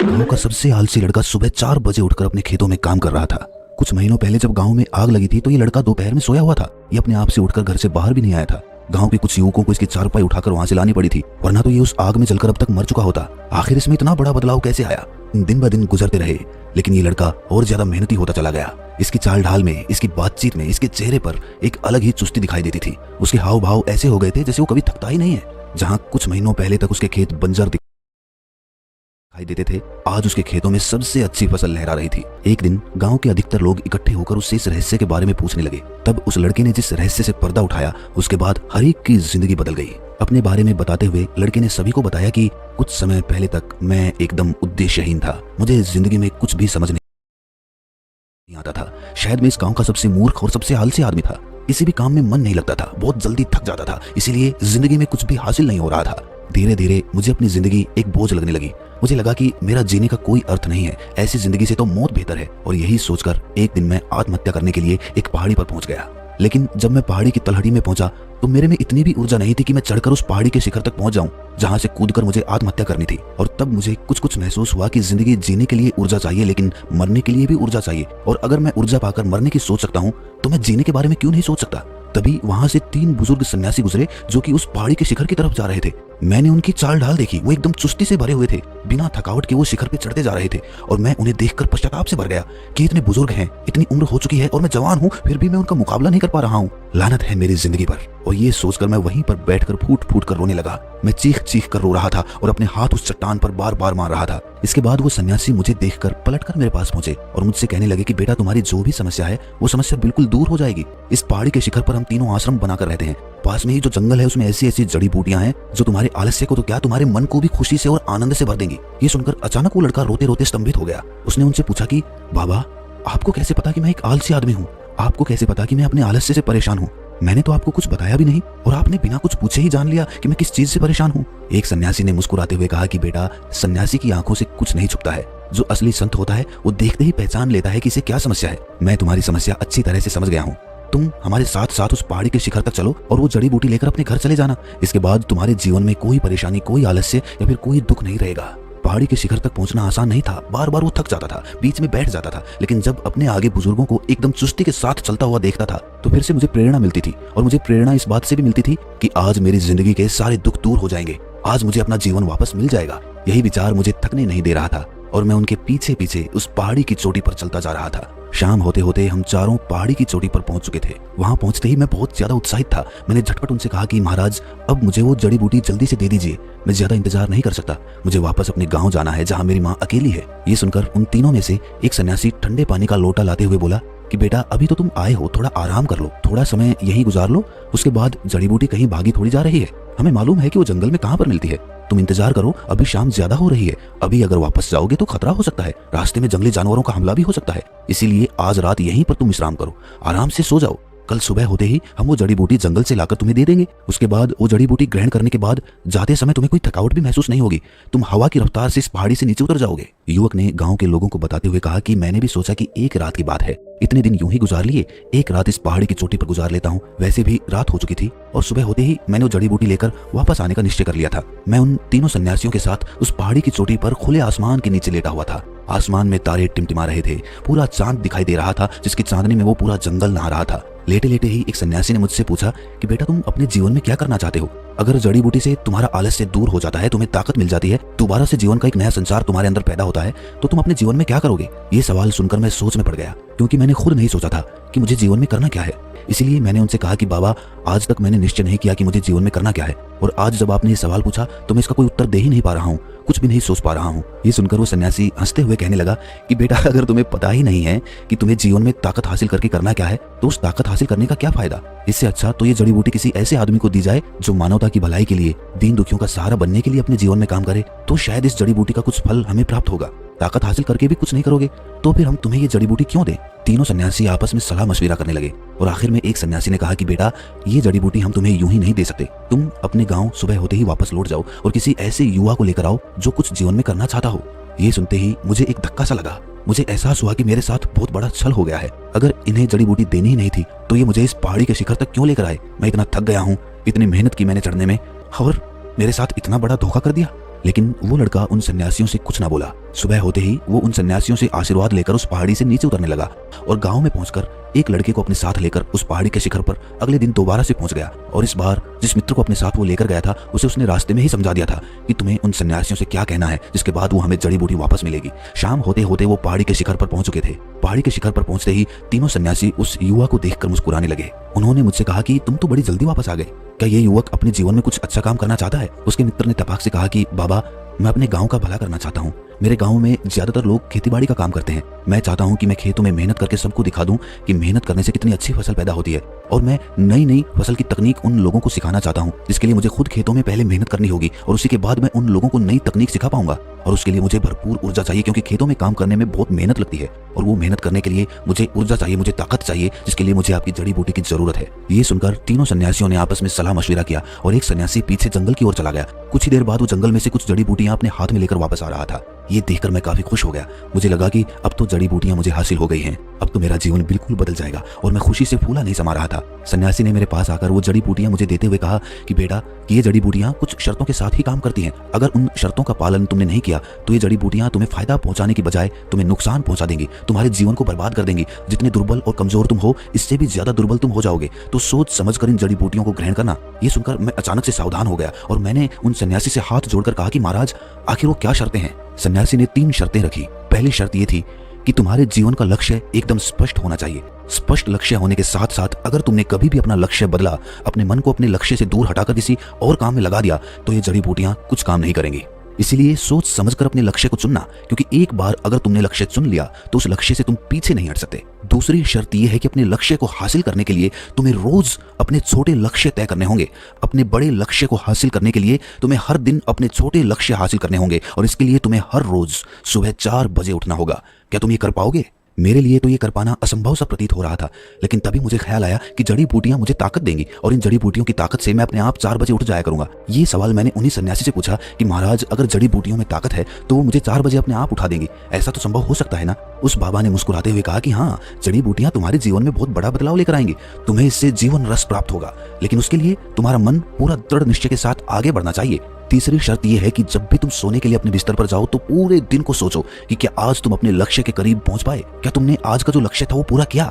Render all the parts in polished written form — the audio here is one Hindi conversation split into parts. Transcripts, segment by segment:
गांव का सबसे आलसी लड़का सुबह 4 बजे उठकर अपने खेतों में काम कर रहा था। कुछ महीनों पहले जब गांव में आग लगी थी तो ये लड़का दोपहर में सोया हुआ था। ये अपने आप से उठकर घर से बाहर भी नहीं आया था। गांव के कुछ युवकों को इसकी चारपाई उठाकर वहां से लानी पड़ी थी, वरना तो ये उस आग में जलकर अब तक मर चुका होता। आखिर इसमें इतना बड़ा बदलाव कैसे आया? दिन ब दिन गुजरते रहे, लेकिन ये लड़का और ज्यादा मेहनती होता चला गया। इसकी चाल ढाल में, इसकी बातचीत में, इसके चेहरे पर एक अलग ही चुस्ती दिखाई देती थी। उसके हाव भाव ऐसे हो गए थे जैसे वो कभी थकता ही नहीं है। जहाँ कुछ महीनों पहले तक उसके खेत बंजर दिखाई देते थे, आज उसके खेतों में सबसे अच्छी फसल लहरा रही थी। एक दिन गांव के अधिकतर लोग इकट्ठे होकर उससे इस रहस्य के बारे में पूछने लगे। तब उस लड़के ने जिस रहस्य से पर्दा उठाया, उसके बाद हर एक की जिंदगी बदल गई। अपने बारे में बताते हुए लड़के ने सभी को बताया कि कुछ समय पहले तक मैं एकदम उद्देश्यहीन था। मुझे जिंदगी में कुछ भी समझ नहीं आता था। शायद मैं इस गांव का सबसे मूर्ख और सबसे आलसी आदमी था। किसी भी काम में मन नहीं लगता था, बहुत जल्दी थक जाता था, इसीलिए जिंदगी में कुछ भी हासिल नहीं हो रहा था। धीरे धीरे मुझे अपनी जिंदगी एक बोझ लगने लगी। मुझे लगा कि मेरा जीने का कोई अर्थ नहीं है, ऐसी जिंदगी से तो मौत बेहतर है। और यही सोचकर एक दिन मैं आत्महत्या करने के लिए एक पहाड़ी पर पहुंच गया। लेकिन जब मैं पहाड़ी की तलहटी में पहुंचा तो मेरे में इतनी भी ऊर्जा नहीं थी कि मैं चढ़कर उस पहाड़ी के शिखर तक पहुंच जाऊं, जहां से कूदकर मुझे आत्महत्या करनी थी। और तब मुझे कुछ महसूस हुआ कि जिंदगी जीने के लिए ऊर्जा चाहिए, लेकिन मरने के लिए भी ऊर्जा चाहिए। और अगर मैं ऊर्जा पाकर मरने की सोच सकता हूं तो मैं जीने के बारे में क्यों नहीं सोच सकता? तभी वहां से 3 बुजुर्ग सन्यासी गुजरे जो कि उस पहाड़ी के शिखर की तरफ जा रहे थे। मैंने उनकी चाल ढाल देखी, वो एकदम चुस्ती से भरे हुए थे। बिना थकावट के वो शिखर पे चढ़ते जा रहे थे और मैं उन्हें देखकर पश्चाताप से भर गया कि इतने बुजुर्ग हैं, इतनी उम्र हो चुकी है और मैं जवान हूँ, फिर भी मैं उनका मुकाबला नहीं कर पा रहा हूँ। लानत है मेरी जिंदगी पर। और ये सोचकर मैं वहीं पर बैठकर फूट फूट कर रोने लगा। मैं चीख चीख कर रो रहा था और अपने हाथ उस चट्टान पर बार बार मार रहा था। इसके बाद वो सन्यासी मुझे देखकर पलटकर मेरे पास पहुंचे और मुझसे कहने लगे कि बेटा, तुम्हारी जो भी समस्या है वो समस्या बिल्कुल दूर हो जाएगी। इस पहाड़ी के शिखर पर हम तीनों आश्रम बनाकर रहते हैं। पास में ही जो जंगल है उसमें ऐसी ऐसी जड़ी बूटियां हैं जो तुम्हारे आलस्य को तो क्या, तुम्हारे मन को भी खुशी से और आनंद से भर देंगी। ये सुनकर अचानक वो लड़का रोते रोते स्तंभित हो गया। उसने उनसे पूछा कि बाबा, आपको कैसे पता कि मैं एक आलसी आदमी हूँ? आपको कैसे पता कि मैं अपने आलस्य से परेशान हूँ? मैंने तो आपको कुछ बताया भी नहीं और आपने बिना कुछ पूछे ही जान लिया कि मैं किस चीज से परेशान हूँ। एक सन्यासी ने मुस्कुराते हुए कहा कि बेटा, सन्यासी की आंखों से कुछ नहीं छुपता है। जो असली संत होता है वो देखते ही पहचान लेता है कि इसे क्या समस्या है। मैं तुम्हारी समस्या अच्छी तरह से समझ गया हूँ। तुम हमारे साथ साथ उस पहाड़ी के शिखर तक चलो और वो जड़ी बूटी लेकर अपने घर चले जाना। इसके बाद तुम्हारे जीवन में कोई परेशानी, कोई आलस्य या फिर कोई दुख नहीं रहेगा। पहाड़ी के शिखर तक पहुंचना आसान नहीं था। बार बार वो थक जाता था, बीच में बैठ जाता था, लेकिन जब अपने आगे बुजुर्गों को एकदम चुस्ती के साथ चलता हुआ देखता था तो फिर से मुझे प्रेरणा मिलती थी। और मुझे प्रेरणा इस बात से भी मिलती थी कि आज मेरी जिंदगी के सारे दुख दूर हो जाएंगे, आज मुझे अपना जीवन वापस मिल जाएगा। यही विचार मुझे थकने नहीं दे रहा था और मैं उनके पीछे पीछे उस पहाड़ी की चोटी पर चलता जा रहा था। शाम होते होते हम चारों पहाड़ी की चोटी पर पहुंच चुके थे। वहां पहुंचते ही मैं बहुत ज्यादा उत्साहित था। मैंने झटपट उनसे कहा कि महाराज, अब मुझे वो जड़ी बूटी जल्दी से दे दीजिए। मैं ज्यादा इंतजार नहीं कर सकता। मुझे वापस अपने गांव जाना है जहां मेरी माँ अकेली है। ये सुनकर उन तीनों में से एक सन्यासी ठंडे पानी का लोटा लाते हुए बोला कि बेटा, अभी तो तुम आए हो, थोड़ा आराम कर लो, थोड़ा समय यहीं गुजार लो, उसके बाद जड़ी बूटी कहीं भागी थोड़ी जा रही है। हमें मालूम है कि वो जंगल में कहाँ पर मिलती है। तुम इंतजार करो, अभी शाम ज्यादा हो रही है। अभी अगर वापस जाओगे तो खतरा हो सकता है, रास्ते में जंगली जानवरों का हमला भी हो सकता है। इसीलिए आज रात यहीं पर तुम विश्राम करो, आराम से सो जाओ। कल सुबह होते ही हम वो जड़ी बूटी जंगल से लाकर तुम्हें दे देंगे। उसके बाद वो जड़ी बूटी ग्रहण करने के बाद जाते समय तुम्हें कोई थकावट भी महसूस नहीं होगी। तुम हवा की रफ्तार से इस पहाड़ी से नीचे उतर जाओगे। युवक ने गांव के लोगों को बताते हुए कहा कि मैंने भी सोचा कि एक रात की बात है, इतने दिन यूं ही गुजार लिए, एक रात इस पहाड़ी की चोटी पर गुजार लेता हूँ। वैसे भी रात हो चुकी थी और सुबह होते ही मैंने वो जड़ी बूटी लेकर वापस आने का निश्चय कर लिया था। मैं उन तीनों सन्यासियों के साथ उस पहाड़ी की चोटी पर खुले आसमान के नीचे लेटा हुआ था। आसमान में तारे टिमटिमा रहे थे, पूरा चांद दिखाई दे रहा था जिसकी चांदनी में वो पूरा जंगल नहा रहा था। लेटे लेटे ही एक सन्यासी ने मुझसे पूछा कि बेटा, तुम अपने जीवन में क्या करना चाहते हो? अगर जड़ी बूटी से तुम्हारा आलस्य दूर हो जाता है, तुम्हें ताकत मिल जाती है, दोबारा से जीवन का एक नया संसार तुम्हारे अंदर पैदा होता है, तो तुम अपने जीवन में क्या करोगे? ये सवाल सुनकर मैं सोच में पड़ गया, क्योंकि मैंने खुद नहीं सोचा था कि मुझे जीवन में करना क्या है। इसीलिए मैंने उनसे कहा कि बाबा, आज तक मैंने निश्चय नहीं किया कि मुझे जीवन में करना क्या है, और आज जब आपने ये सवाल पूछा तो मैं इसका कोई उत्तर दे ही नहीं पा रहा हूँ, कुछ भी नहीं सोच पा रहा हूँ। ये सुनकर वो सन्यासी हंसते हुए कहने लगा कि बेटा, अगर तुम्हें पता ही नहीं है कि तुम्हें जीवन में ताकत हासिल करके करना क्या है, तो उस ताकत हासिल करने का क्या फायदा? इससे अच्छा तो ये जड़ी बूटी किसी ऐसे आदमी को दी जाए जो मानवता की भलाई के लिए, दीन दुखियों का सहारा बनने के लिए अपने जीवन में काम करे, तो शायद इस जड़ी बूटी का कुछ फल हमें प्राप्त होगा। ताकत हासिल करके भी कुछ नहीं करोगे तो फिर हम तुम्हें ये जड़ी बूटी क्यों दें? तीनों सन्यासी आपस में सलाह मशविरा करने लगे और आखिर में एक सन्यासी ने कहा कि बेटा, ये जड़ी बूटी हम तुम्हें यूं ही नहीं दे सकते। तुम अपने गांव सुबह होते ही वापस लौट जाओ और किसी ऐसे युवा को लेकर आओ जो कुछ जीवन में करना चाहता हो। ये सुनते ही मुझे एक धक्का सा लगा। मुझे एहसास हुआ कि मेरे साथ बहुत बड़ा छल हो गया है। अगर इन्हें जड़ी बूटी देनी ही नहीं थी तो ये मुझे इस पहाड़ी के शिखर तक क्यों लेकर आए? मैं इतना थक गया हूँ, इतनी मेहनत की मैंने चढ़ने में, और मेरे साथ इतना बड़ा धोखा कर दिया। लेकिन वो लड़का उन सन्यासियों से कुछ ना बोला। सुबह होते ही वो उन सन्यासियों से आशीर्वाद लेकर उस पहाड़ी से नीचे उतरने लगा और गांव में पहुंचकर एक लड़के को अपने साथ लेकर उस पहाड़ी के शिखर पर अगले दिन दोबारा से पहुंच गया। और इस बार जिस मित्र को अपने साथ वो लेकर गया था उसे उसने रास्ते में ही समझा दिया था कि तुम्हें उन सन्यासियों से क्या कहना है, जिसके बाद वो हमें जड़ी बूटी वापस मिलेगी। शाम होते होते वो पहाड़ी के शिखर पर पहुंच चुके थे। पहाड़ी के शिखर पर पहुंचते ही तीनों सन्यासी उस युवा को देखकर मुस्कुराने लगे। उन्होंने मुझसे कहा कि तुम तो बड़ी जल्दी वापस आ गए, क्या ये युवक अपने जीवन में कुछ अच्छा काम करना चाहता है? उसके मित्र ने तपाक से कहा कि बाबा, मैं अपने गांव का भला करना चाहता हूँ। मेरे गांव में ज्यादातर लोग खेतीबाड़ी का काम करते हैं। मैं चाहता हूँ कि मैं खेतों में मेहनत करके सबको दिखा दूं कि मेहनत करने से कितनी अच्छी फसल पैदा होती है, और मैं नई नई फसल की तकनीक उन लोगों को सिखाना चाहता हूँ, जिसके लिए मुझे खुद खेतों में पहले मेहनत करनी होगी और उसी के बाद मैं उन लोगों को नई तकनीक सिखा पाऊंगा। और उसके लिए मुझे भरपूर ऊर्जा चाहिए, क्योंकि खेतों में काम करने में बहुत मेहनत लगती है और वो मेहनत करने के लिए मुझे ऊर्जा चाहिए, मुझे ताकत चाहिए, जिसके लिए मुझे आपकी जड़ी बूटी की जरूरत है। ये सुनकर तीनों सन्यासियों ने आपस में सलाह मशविरा किया और एक सन्यासी पीछे जंगल की ओर चला गया। कुछ ही देर बाद वो जंगल में से कुछ जड़ी बूटियां अपने हाथ में लेकर वापस आ रहा था। ये देखकर मैं काफी खुश हो गया। मुझे लगा कि अब तो जड़ी बूटियां मुझे हासिल हो गई हैं, अब तो मेरा जीवन बिल्कुल बदल जाएगा, और मैं खुशी से फूला नहीं समा रहा था। सन्यासी ने मेरे पास आकर वो जड़ी बूटियां मुझे देते हुए कहा कि बेटा, कि ये जड़ी बूटियां कुछ शर्तों के साथ ही काम करती हैं। अगर उन शर्तों का पालन तुमने नहीं किया तो ये जड़ी बूटियां तुम्हें फायदा पहुंचाने की बजाय तुम्हें नुकसान पहुंचा देंगी, तुम्हारे जीवन को बर्बाद कर देंगी। जितने दुर्बल और कमजोर तुम हो, इससे भी ज्यादा दुर्बल तुम हो जाओगे। तो सोच समझकर इन जड़ी बूटियों को ग्रहण करना। ये सुनकर मैं अचानक से सावधान हो गया और मैंने उन सन्यासी से हाथ जोड़कर कहा कि महाराज, आखिर वो क्या शर्तें हैं? सन्यासी ने 3 शर्तें रखी। पहली शर्त ये थी कि तुम्हारे जीवन का लक्ष्य एकदम स्पष्ट होना चाहिए। स्पष्ट लक्ष्य होने के साथ साथ अगर तुमने कभी भी अपना लक्ष्य बदला, अपने मन को अपने लक्ष्य से दूर हटाकर किसी और काम में लगा दिया, तो ये जड़ी बूटियां कुछ काम नहीं करेंगी। इसीलिए सोच समझकर अपने लक्ष्य को चुनना, क्योंकि एक बार अगर तुमने लक्ष्य चुन लिया तो उस लक्ष्य से तुम पीछे नहीं हट सकते। दूसरी शर्त यह है कि अपने लक्ष्य को हासिल करने के लिए तुम्हें रोज अपने छोटे लक्ष्य तय करने होंगे। अपने बड़े लक्ष्य को हासिल करने के लिए तुम्हें हर दिन अपने छोटे लक्ष्य हासिल करने होंगे, और इसके लिए तुम्हें हर रोज सुबह 4 बजे उठना होगा। क्या तुम ये कर पाओगे? मेरे लिए तो ये कर पाना असंभव सा प्रतीत हो रहा था, लेकिन तभी मुझे ख्याल आया कि जड़ी बूटियां मुझे ताकत देंगी और इन जड़ी बूटियों की ताकत से मैं अपने आप 4 बजे उठ जाया करूंगा। ये सवाल मैंने उन्हीं सन्यासी से पूछा कि महाराज, अगर जड़ी बूटियों में ताकत है तो वो मुझे 4 बजे अपने आप उठा देंगी, ऐसा तो संभव हो सकता है ना? उस बाबा ने मुस्कुराते हुए कहा कि हाँ, जड़ी बूटियां तुम्हारे जीवन में बहुत बड़ा बदलाव लेकर आएंगी। तुम्हें इससे जीवन रस प्राप्त होगा, लेकिन उसके लिए तुम्हारा मन पूरा दृढ़ निश्चय के साथ आगे बढ़ना चाहिए। तीसरी शर्त यह है कि जब भी तुम सोने के लिए अपने बिस्तर पर जाओ तो पूरे दिन को सोचो कि क्या आज तुम अपने लक्ष्य के करीब पहुंच पाए, क्या तुमने आज का जो लक्ष्य था वो पूरा किया।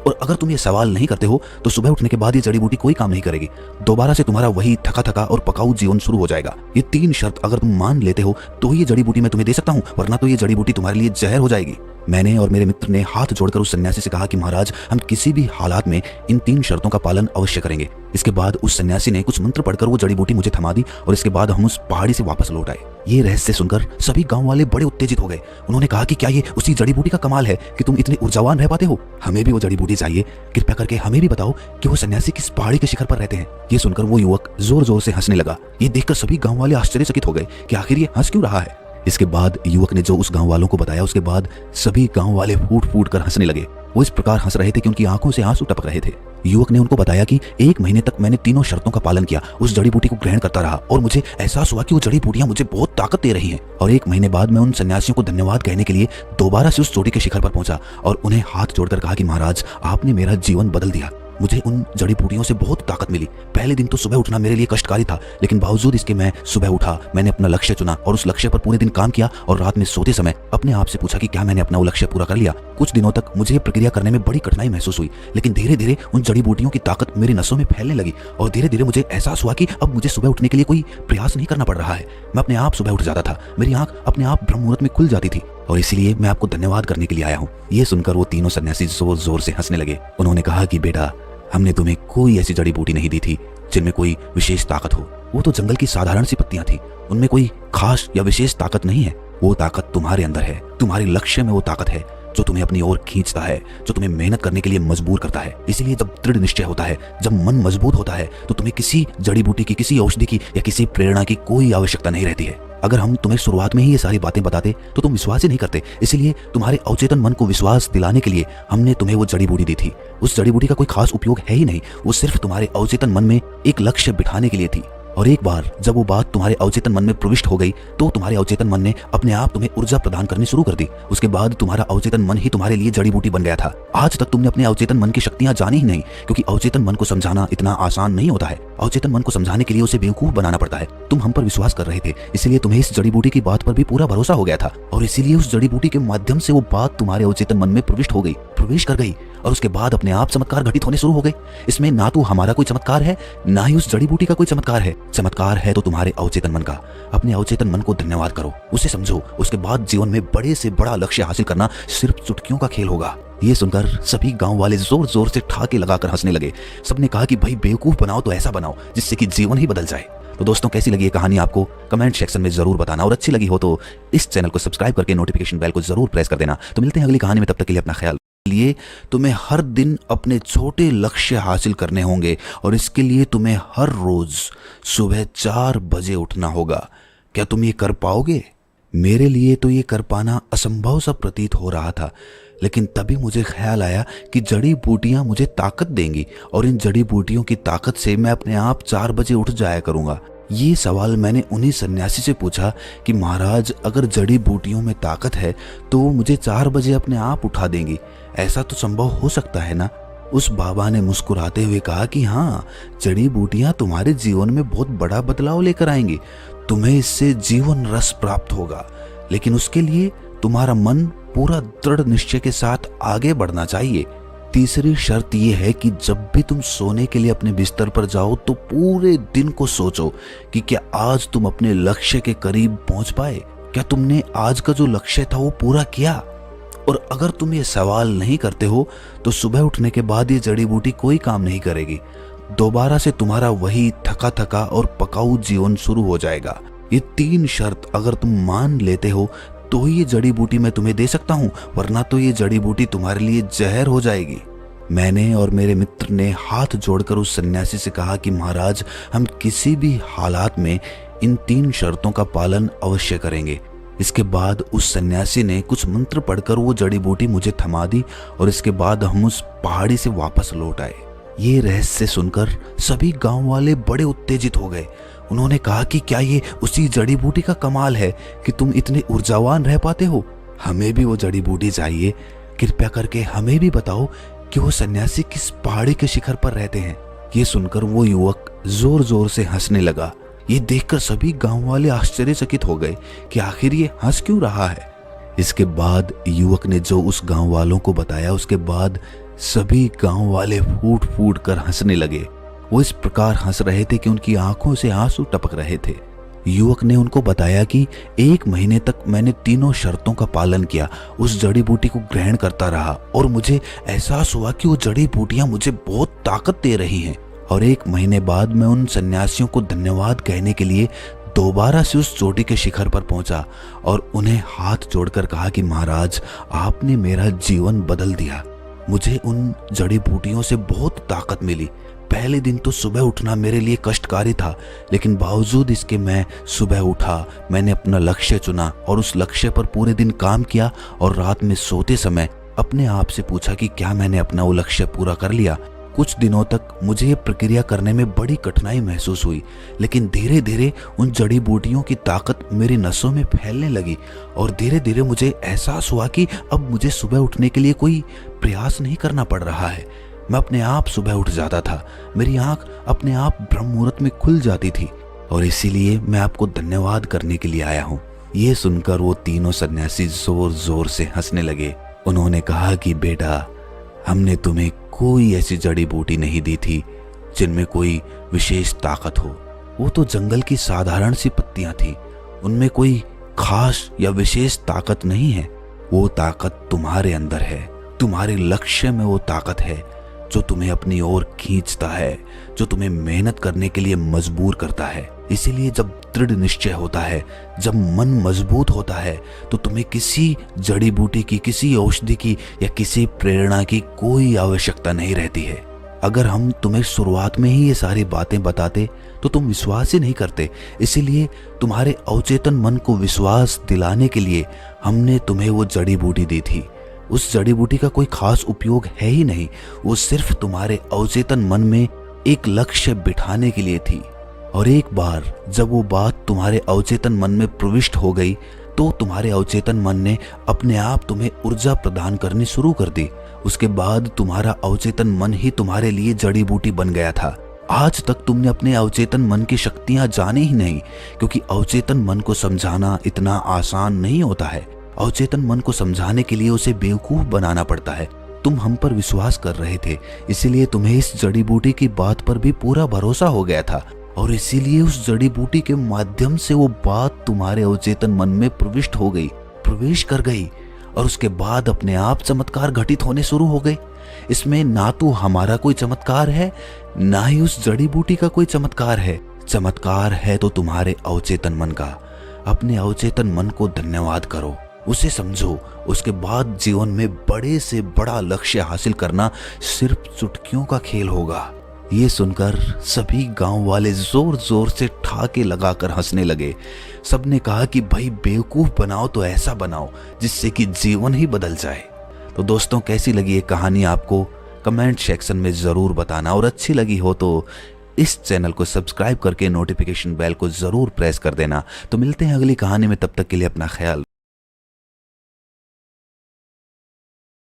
और अगर तुम ये सवाल नहीं करते हो तो सुबह उठने के बाद ये जड़ी बूटी कोई काम नहीं करेगी। दोबारा से तुम्हारा वही थका थका और पकाऊ जीवन शुरू हो जाएगा। ये 3 शर्त अगर तुम मान लेते हो तो ये जड़ी बूटी मैं तुम्हें दे सकता हूँ, वरना तो ये जड़ी बूटी तुम्हारे लिए जहर हो जाएगी। मैंने और मेरे मित्र ने हाथ जोड़कर उस सन्यासी से कहा कि महाराज, हम किसी भी हालात में इन 3 शर्तों का पालन अवश्य करेंगे। इसके बाद उस सन्यासी ने कुछ मंत्र पढ़कर वो जड़ी बूटी मुझे थमा दी और इसके बाद हम उस पहाड़ी से वापस लौट आए। ये रहस्य सुनकर सभी गांव वाले बड़े उत्तेजित हो गए। उन्होंने कहा कि क्या ये उसी जड़ी बूटी का कमाल है कि तुम इतने ऊर्जावान रह पाते हो? हमें भी वो जड़ी बूटी चाहिए, कृपया करके हमें भी बताओ कि वो सन्यासी किस पहाड़ी के शिखर पर रहते हैं। ये सुनकर वो युवक जोर जोर से हंसने लगा। ये देखकर सभी गांव वाले आश्चर्यचकित हो गए कि आखिर ये हंस क्यों रहा है। इसके बाद युवक ने जो उस गांव वालों को बताया, उसके बाद सभी गांव वाले फूट फूट कर हंसने लगे। वो इस प्रकार हंस रहे थे कि उनकी आंखों से आंसू टपक रहे थे। युवक ने उनको बताया कि 1 महीने तक मैंने 3 शर्तों का पालन किया, उस जड़ी बूटी को ग्रहण करता रहा और मुझे एहसास हुआ कि वो जड़ी बूटियां मुझे बहुत ताकत दे रही हैं। और 1 महीने बाद मैं उन सन्यासियों को धन्यवाद कहने के लिए दोबारा से उस चोटी के शिखर पर पहुंचा और उन्हें हाथ जोड़कर कहा कि महाराज, आपने मेरा जीवन बदल दिया। मुझे उन जड़ी बूटियों से बहुत ताकत मिली। पहले दिन तो सुबह उठना मेरे लिए कष्टकारी था, लेकिन बावजूद इसके मैं सुबह उठा, मैंने अपना लक्ष्य चुना और उस लक्ष्य पर पूरे दिन काम किया और रात में सोते समय अपने आप से पूछा कि क्या मैंने अपना वो लक्ष्य पूरा कर लिया। कुछ दिनों तक मुझे ये प्रक्रिया करने में बड़ी कठिनाई महसूस हुई, लेकिन धीरे धीरे उन जड़ी बूटियों की ताकत मेरी नसों में फैलने लगी और धीरे धीरे मुझे एहसास हुआ कि अब मुझे सुबह उठने के लिए कोई प्रयास नहीं करना पड़ रहा है। मैं अपने आप सुबह उठ जाता था, मेरी आंख अपने आप ब्रह्म मुहूर्त में खुल जाती थी और इसीलिए मैं आपको धन्यवाद करने के लिए आया हूँ। ये सुनकर वो तीनों सन्यासी जोर जोर से हंसने लगे। उन्होंने कहा कि बेटा, हमने तुम्हें कोई ऐसी जड़ी बूटी नहीं दी थी जिनमें कोई विशेष ताकत हो। वो तो जंगल की साधारण सी पत्तियां थी, उनमें कोई खास या विशेष ताकत नहीं है। वो ताकत तुम्हारे अंदर है, तुम्हारे लक्ष्य में वो ताकत है जो तुम्हें अपनी ओर खींचता है, जो तुम्हें मेहनत करने के लिए मजबूर करता है। इसीलिए जब दृढ़ निश्चय होता है, जब मन मजबूत होता है, तो तुम्हें किसी जड़ी बूटी की, किसी औषधि की या किसी प्रेरणा की कोई आवश्यकता नहीं रहती है। अगर हम तुम्हें शुरुआत में ही ये सारी बातें बताते तो तुम विश्वास ही नहीं करते। इसलिए तुम्हारे अवचेतन मन को विश्वास दिलाने के लिए हमने तुम्हें वो जड़ी बूटी दी थी। उस जड़ी बूटी का कोई खास उपयोग है ही नहीं, वो सिर्फ तुम्हारे अवचेतन मन में एक लक्ष्य बिठाने के लिए थी। और एक बार जब वो बात तुम्हारे अवचेतन मन में प्रविष्ट हो गई तो तुम्हारे अवचेतन मन ने अपने आप तुम्हें ऊर्जा प्रदान करनी शुरू कर दी। उसके बाद तुम्हारा अवचेतन मन ही तुम्हारे लिए जड़ी बूटी बन गया था। आज तक तुमने अपने अवचेतन मन की शक्तियां जानी ही नहीं, क्योंकि अवचेतन मन को समझाना इतना आसान नहीं होता है। अवचेतन मन को समझाने के लिए उसे बेवकूफ बनाना पड़ता है। तुम हम पर विश्वास कर रहे थे, इसलिए तुम्हें इस जड़ी बूटी की बात पर भी पूरा भरोसा हो गया था, और इसीलिए उस जड़ी बूटी के माध्यम से वो बात तुम्हारे अवचेतन मन में प्रविष्ट हो गई, प्रवेश कर गई, और उसके बाद अपने आप चमत्कार घटित होने शुरू हो गए। इसमें ना तो हमारा कोई चमत्कार है, ना ही उस जड़ी बूटी का कोई चमत्कार है। चमत्कार है तो तुम्हारे अवचेतन मन का। अपने अवचेतन मन को धन्यवाद करो, उसे समझो। उसके बाद जीवन में बड़े से बड़ा लक्ष्य हासिल करना सिर्फ चुटकियों का खेल होगा। ये सुनकर सभी गांव वाले जोर जोर से ठाके लगाकर हंसने लगे। सबने कहा कि भाई बेवकूफ बनाओ तो ऐसा बनाओ जिससे कि जीवन ही बदल जाए। तो दोस्तों, कैसी लगी ये कहानी आपको कमेंट सेक्शन में जरूर बताना, और अच्छी लगी हो तो इस चैनल को सब्सक्राइब करके नोटिफिकेशन बेल को जरूर प्रेस कर देना। तो मिलते हैं अगली कहानी में, तब तक के लिए अपना ख्याल। लिए तुम्हें हर दिन अपने छोटे लक्ष्य हासिल करने होंगे, और इसके लिए तुम्हें हर रोज सुबह 4 बजे उठना होगा। क्या तुम ये कर पाओगे? मेरे लिए तो ये कर पाना असंभव सा प्रतीत हो रहा था, लेकिन तभी मुझे ख्याल आया कि जड़ी बूटियां मुझे ताकत देंगी, और इन जड़ी बूटियों की ताकत से मैं अपने आप 4 बजे उठ जाया करूंगा। ये सवाल मैंने उन्हीं सन्यासी से पूछा कि महाराज, अगर जड़ी बूटियों में ताकत है तो वो मुझे 4 बजे अपने आप उठा देंगी, ऐसा तो संभव हो सकता है ना? उस बाबा ने मुस्कुराते हुए कहा कि हाँ, जड़ी बूटियां तुम्हारे जीवन में बहुत बड़ा बदलाव लेकर आएंगी। तुम्हें इससे जीवन रस प्राप्त होगा, लेकिन उसके लिए तुम्हारा मन पूरा दृढ़ निश्चय के साथ आगे बढ़ना चाहिए। तीसरी शर्त यह है कि जब भी तुम सोने के लिए अपने बिस्तर पर जाओ तो पूरे दिन को सोचो कि क्या आज तुम अपने लक्ष्य के करीब पहुंच पाए, क्या तुमने आज का जो लक्ष्य था वो पूरा किया। और अगर तुम ये सवाल नहीं करते हो तो सुबह उठने के बाद ये जड़ी बूटी कोई काम नहीं करेगी। दोबारा से तुम्हारा वही थका थका और पकाऊ जीवन शुरू हो जाएगा। ये 3 शर्त अगर तुम मान लेते हो तो ये जड़ी बूटी मैं तुम्हें दे सकता हूँ, वरना तो ये जड़ी बूटी तुम्हारे लिए जहर हो जाएगी। मैंने और मेरे मित्र ने हाथ जोड़कर उस सन्यासी से कहा कि महाराज, हम किसी भी हालात में इन 3 शर्तों का पालन अवश्य करेंगे। इसके बाद उस सन्यासी ने कुछ मंत्र पढ़कर वो जड़ी बूटी मुझे थमा दी, और इसके बाद हम उस पहाड़ी से वापस लौट आए। ये रहस्य सुनकर सभी गांव वाले बड़े उत्तेजित हो गए। उन्होंने कहा कि क्या ये उसी जड़ी बूटी का कमाल है कि तुम इतने ऊर्जावान रह पाते हो? हमें भी वो जड़ी बूटी चाहिए। कृपया करके हमें भी बताओ कि वो सन्यासी किस पहाड़ी के शिखर पर रहते हैं। ये सुनकर वो युवक जोर जोर से हंसने लगा। ये देखकर सभी गांव वाले आश्चर्यचकित हो गए कि आखिर ये हंस क्यों रहा है। इसके बाद युवक ने जो उस गांव वालों को बताया, उसके बाद सभी गांव वाले फूट फूट कर हंसने लगे। वो इस प्रकार हंस रहे थे कि उनकी आंखों से आंसू टपक रहे थे। युवक ने उनको बताया कि 1 महीने तक मैंने तीनों शर्तों का पालन किया, उस जड़ी बूटी को ग्रहण करता रहा, और मुझे एहसास हुआ कि वो जड़ी बूटियां मुझे बहुत ताकत दे रही हैं। और 1 महीने बाद मैं उन सन्यासियों को धन्यवाद कहने के लिए दोबारा से उस चोटी के शिखर पर पहुंचा और उन्हें हाथ जोड़कर कहा कि महाराज, आपने मेरा जीवन बदल दिया। मुझे उन जड़ी बूटियों से बहुत ताकत मिली। पहले दिन तो सुबह उठना मेरे लिए कष्टकारी था, लेकिन बावजूद इसके मैं सुबह उठा, मैंने अपना लक्ष्य चुना और उस लक्ष्य पर पूरे दिन काम किया, और रात में सोते समय अपने आप से पूछा कि क्या मैंने अपना वो लक्ष्य पूरा कर लिया। कुछ दिनों तक मुझे ये प्रक्रिया करने में बड़ी कठिनाई महसूस हुई, लेकिन धीरे धीरे उन जड़ी बूटियों की ताकत मेरी नसों में फैलने लगी, और धीरे धीरे मुझे एहसास हुआ कि अब मुझे सुबह उठने के लिए कोई प्रयास नहीं करना पड़ रहा है। मैं अपने आप सुबह उठ जाता था, मेरी आंख अपने आप ब्रह्म मुहूर्त में खुल जाती थी, और इसीलिए मैं आपको धन्यवाद करने के लिए आया हूँ। ये सुनकर वो तीनों सन्यासी जोर जोर से हंसने लगे। उन्होंने कहा कि बेटा, हमने तुम्हें कोई ऐसी जड़ी बूटी नहीं दी थी जिनमें कोई विशेष ताकत हो। वो तो जंगल की साधारण सी पत्तियां थी, उनमें कोई खास या विशेष ताकत नहीं है। वो ताकत तुम्हारे अंदर है, तुम्हारे लक्ष्य में वो ताकत है जो तुम्हें अपनी ओर खींचता है, जो तुम्हें मेहनत करने के लिए मजबूर करता है। इसीलिए जब दृढ़ निश्चय होता है, जब मन मजबूत होता है, तो तुम्हें किसी जड़ी बूटी की, किसी औषधि की या किसी प्रेरणा की कोई आवश्यकता नहीं रहती है। अगर हम तुम्हें शुरुआत में ही ये सारी बातें बताते तो तुम विश्वास ही नहीं करते। इसीलिए तुम्हारे अवचेतन मन को विश्वास दिलाने के लिए हमने तुम्हें वो जड़ी बूटी दी थी। उस जड़ी बूटी का कोई खास उपयोग है ही नहीं, वो सिर्फ तुम्हारे अवचेतन मन में एक लक्ष्य बिठाने के लिए थी। और एक बार जब वो बात तुम्हारे अवचेतन मन में प्रविष्ट हो गई तो तुम्हारे अवचेतन मन ने अपने आप तुम्हें ऊर्जा प्रदान करनी शुरू कर दी। उसके बाद तुम्हारा अवचेतन मन ही तुम्हारे लिए जड़ी बूटी बन गया था। आज तक तुमने अपने अवचेतन मन की शक्तियां जाने ही नहीं, क्योंकि अवचेतन मन को समझाना इतना आसान नहीं होता है। अवचेतन मन को समझाने के लिए उसे बेवकूफ बनाना पड़ता है। तुम हम पर विश्वास कर रहे थे, इसीलिए तुम्हें इस जड़ी बूटी की बात पर भी पूरा भरोसा हो गया था और इसीलिए उस जड़ी बूटी के माध्यम से वो बात तुम्हारे अवचेतन मन में प्रविष्ट हो गई, प्रवेश कर गई और उसके बाद अपने आप चमत्कार घटित होने शुरू हो गए। इसमें ना तो हमारा कोई चमत्कार है, ना ही उस जड़ी बूटी का कोई चमत्कार है। चमत्कार है तो तुम्हारे अवचेतन मन का। अपने अवचेतन मन को धन्यवाद करो, उसे समझो। उसके बाद जीवन में बड़े से बड़ा लक्ष्य हासिल करना सिर्फ चुटकियों का खेल होगा। ये सुनकर सभी गांव वाले जोर जोर से ठाके लगाकर हंसने लगे। सबने कहा कि भाई बेवकूफ बनाओ तो ऐसा बनाओ जिससे कि जीवन ही बदल जाए। तो दोस्तों, कैसी लगी ये कहानी आपको कमेंट सेक्शन में जरूर बताना, और अच्छी लगी हो तो इस चैनल को सब्सक्राइब करके नोटिफिकेशन बेल को जरूर प्रेस कर देना। तो मिलते हैं अगली कहानी में, तब तक के लिए अपना ख्याल